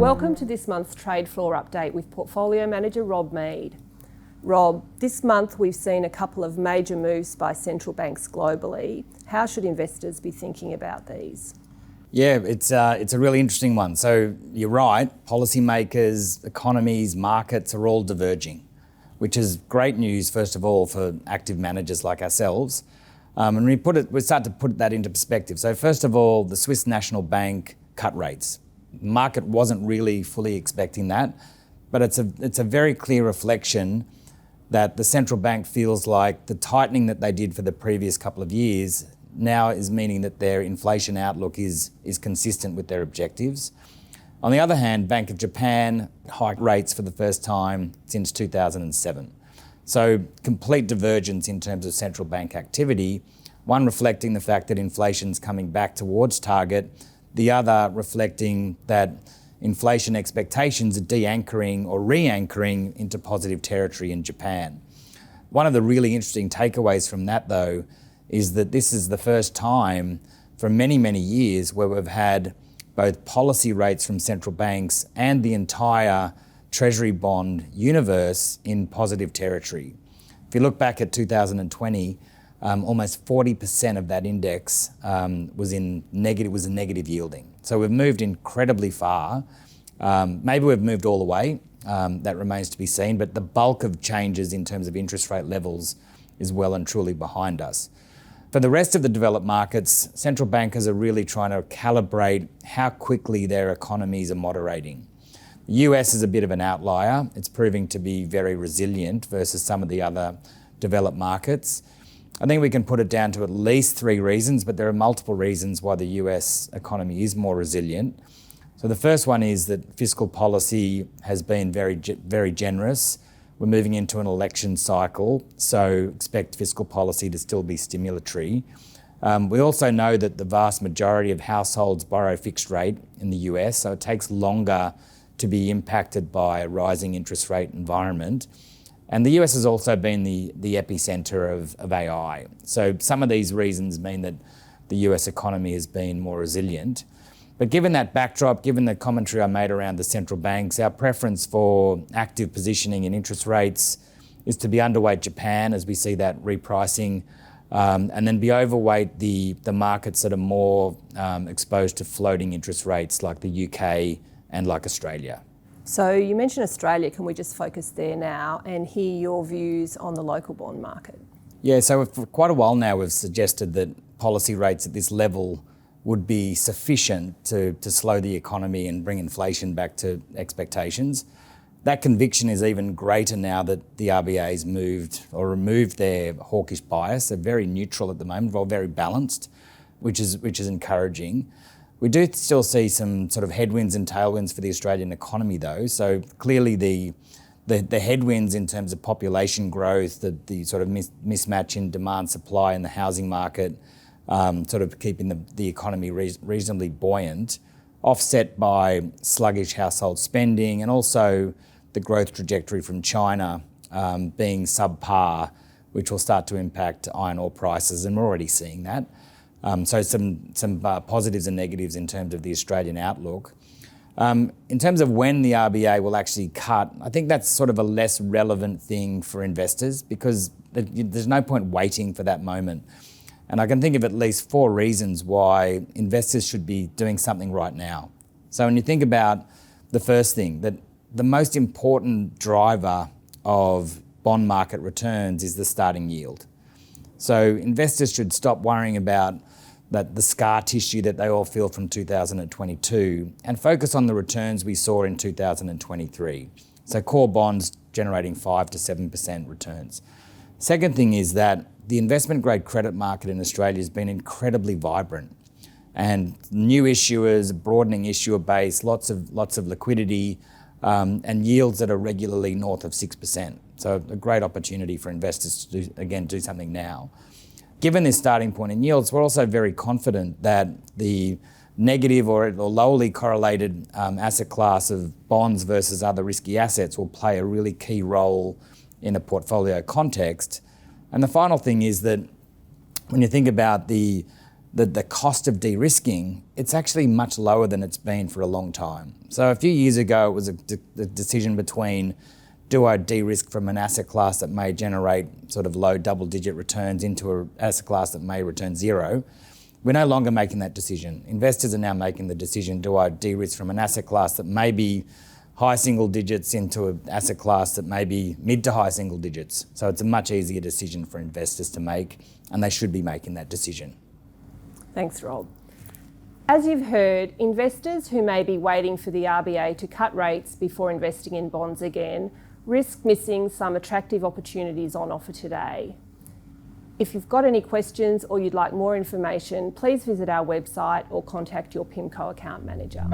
Welcome to this month's Trade Floor Update with Portfolio Manager Rob Mead. Rob, this month we've seen a couple of major moves by central banks globally. How should investors be thinking about these? Yeah, it's a really interesting one. So you're right, policymakers, economies, markets are all diverging, which is great news, first of all, for active managers like ourselves. And we start to put that into perspective. So first of all, the Swiss National Bank cut rates. The market wasn't really fully expecting that, but it's a very clear reflection that the central bank feels like the tightening that they did for the previous couple of years now is meaning that their inflation outlook is consistent with their objectives. On the other hand, Bank of Japan hiked rates for the first time since 2007. So complete divergence in terms of central bank activity, one reflecting the fact that inflation's coming back towards target, the other reflecting that inflation expectations are de-anchoring or re-anchoring into positive territory in Japan. One of the really interesting takeaways from that, though, is that this is the first time for many, many years where we've had both policy rates from central banks and the entire Treasury bond universe in positive territory. If you look back at 2020, almost 40% of that index was negative yielding. So we've moved incredibly far. Maybe we've moved all the way. That remains to be seen. But the bulk of changes in terms of interest rate levels is well and truly behind us. For the rest of the developed markets, central bankers are really trying to calibrate how quickly their economies are moderating. The US is a bit of an outlier. It's proving to be very resilient versus some of the other developed markets. I think we can put it down to at least three reasons, but there are multiple reasons why the US economy is more resilient. So the first one is that fiscal policy has been very generous. We're moving into an election cycle, so expect fiscal policy to still be stimulatory. We also know that the vast majority of households borrow fixed rate in the US, so it takes longer to be impacted by a rising interest rate environment. And the US has also been the epicenter of AI. So some of these reasons mean that the US economy has been more resilient. But given that backdrop, given the commentary I made around the central banks, our preference for active positioning in interest rates is to be underweight Japan as we see that repricing, and then be overweight the markets that are more exposed to floating interest rates like the UK and like Australia. So you mentioned Australia. Can we just focus there now and hear your views on the local bond market? Yeah, so for quite a while now we've suggested that policy rates at this level would be sufficient to slow the economy and bring inflation back to expectations. That conviction is even greater now that the RBA's moved or removed their hawkish bias. They're very neutral at the moment, well, very balanced, which is encouraging. We do still see some sort of headwinds and tailwinds for the Australian economy, though. So clearly the headwinds in terms of population growth, the sort of mismatch in demand supply in the housing market, sort of keeping the economy reasonably buoyant, offset by sluggish household spending and also the growth trajectory from China being subpar, which will start to impact iron ore prices, and we're already seeing that. So some positives and negatives in terms of the Australian outlook. In terms of when the RBA will actually cut, I think that's sort of a less relevant thing for investors because there's no point waiting for that moment. And I can think of at least four reasons why investors should be doing something right now. So when you think about the first thing, that the most important driver of bond market returns is the starting yield. So investors should stop worrying about the scar tissue that they all feel from 2022 and focus on the returns we saw in 2023. So core bonds generating 5 to 7% returns. Second thing is that the investment grade credit market in Australia has been incredibly vibrant, and new issuers, broadening issuer base, lots of liquidity, and yields that are regularly north of 6%. So a great opportunity for investors to do something now. Given this starting point in yields, we're also very confident that the negative or lowly correlated asset class of bonds versus other risky assets will play a really key role in a portfolio context. And the final thing is that when you think about the the cost of de-risking, it's actually much lower than it's been for a long time. So a few years ago, it was a decision between, do I de-risk from an asset class that may generate sort of low double-digit returns into an asset class that may return zero? We're no longer making that decision. Investors are now making the decision, do I de-risk from an asset class that may be high single digits into an asset class that may be mid to high single digits? So it's a much easier decision for investors to make, and they should be making that decision. Thanks, Rob. As you've heard, investors who may be waiting for the RBA to cut rates before investing in bonds again risk missing some attractive opportunities on offer today. If you've got any questions or you'd like more information, please visit our website or contact your PIMCO account manager.